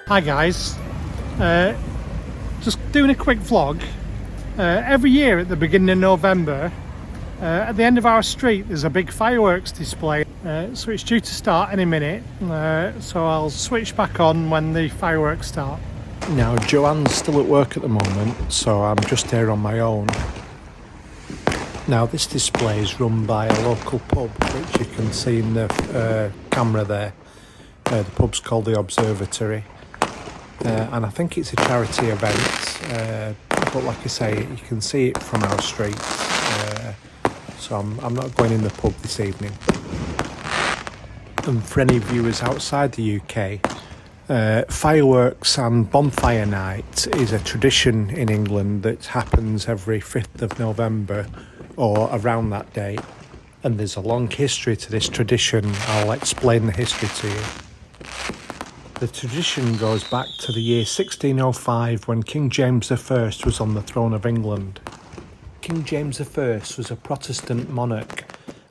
Hi guys, just doing a quick vlog. Every year at the beginning of November, at the end of our street there's a big fireworks display, so it's due to start any minute, so I'll switch back on when the fireworks start. Now Joanne's still at work at the moment, so I'm just here on my own. Now this display is run by a local pub, which you can see in the camera there. The pub's called the Observatory. And I think it's a charity event, but like I say, you can see it from our street, so I'm not going in the pub this evening. And for any viewers outside the UK, fireworks and bonfire night is a tradition in England that happens every 5th of November or around that date, and there's a long history to this tradition. I'll explain the history to you. The tradition goes back to the year 1605 when King James I was on the throne of England. King James I was a Protestant monarch,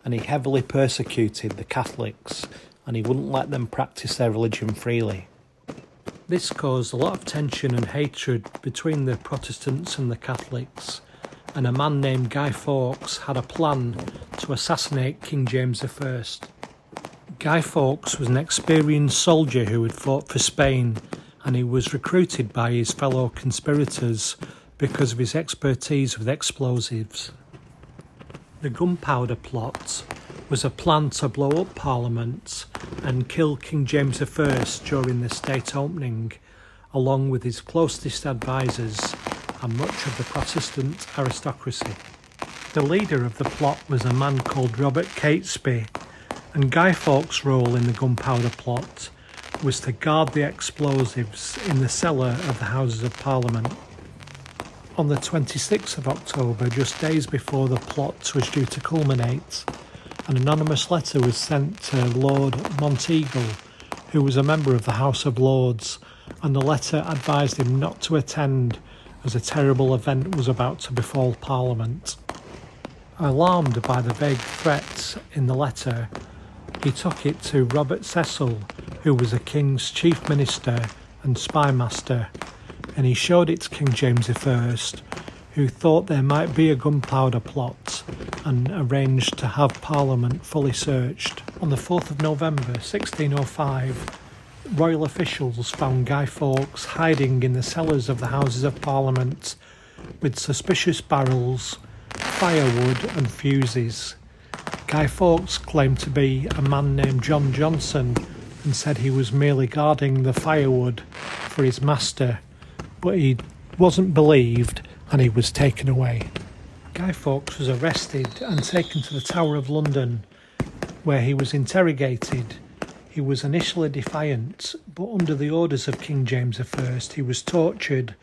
and he heavily persecuted the Catholics, and he wouldn't let them practice their religion freely. This caused a lot of tension and hatred between the Protestants and the Catholics, and a man named Guy Fawkes had a plan to assassinate King James I. Guy Fawkes was an experienced soldier who had fought for Spain, and he was recruited by his fellow conspirators because of his expertise with explosives. The gunpowder plot was a plan to blow up Parliament and kill King James I during the state opening, along with his closest advisors and much of the Protestant aristocracy. The leader of the plot was a man called Robert Catesby, and Guy Fawkes' role in the gunpowder plot was to guard the explosives in the cellar of the Houses of Parliament. On the 26th of October, just days before the plot was due to culminate, an anonymous letter was sent to Lord Monteagle, who was a member of the House of Lords, and the letter advised him not to attend as a terrible event was about to befall Parliament. Alarmed by the vague threats in the letter, he took it to Robert Cecil, who was the King's chief minister and spy master, and he showed it to King James I, who thought there might be a gunpowder plot and arranged to have Parliament fully searched. On the 4th of November 1605, royal officials found Guy Fawkes hiding in the cellars of the Houses of Parliament with suspicious barrels, firewood and fuses. Guy Fawkes claimed to be a man named John Johnson and said he was merely guarding the firewood for his master, but he wasn't believed and he was taken away. Guy Fawkes was arrested and taken to the Tower of London, where he was interrogated. He was initially defiant, but under the orders of King James I, he was tortured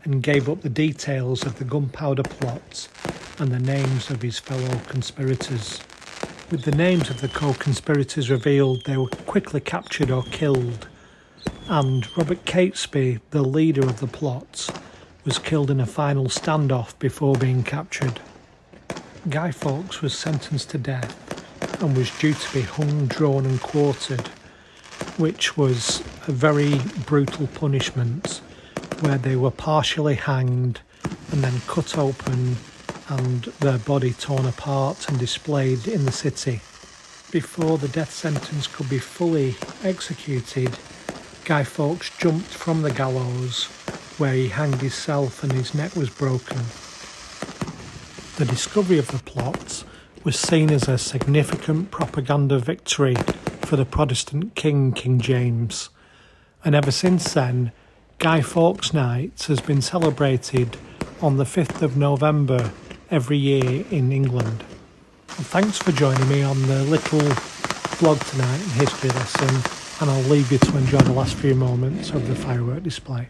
and gave up the details of the gunpowder plot and the names of his fellow conspirators. With the names of the co-conspirators revealed, they were quickly captured or killed, and Robert Catesby, the leader of the plot, was killed in a final standoff before being captured. Guy Fawkes was sentenced to death and was due to be hung, drawn and quartered, which was a very brutal punishment, where they were partially hanged and then cut open and their body torn apart and displayed in the city. Before the death sentence could be fully executed, Guy Fawkes jumped from the gallows, where he hanged himself and his neck was broken. The discovery of the plot was seen as a significant propaganda victory for the Protestant king, King James, and ever since then, Guy Fawkes Night has been celebrated on the 5th of November every year in England. And thanks for joining me on the little vlog tonight and history lesson, and I'll leave you to enjoy the last few moments of the firework display.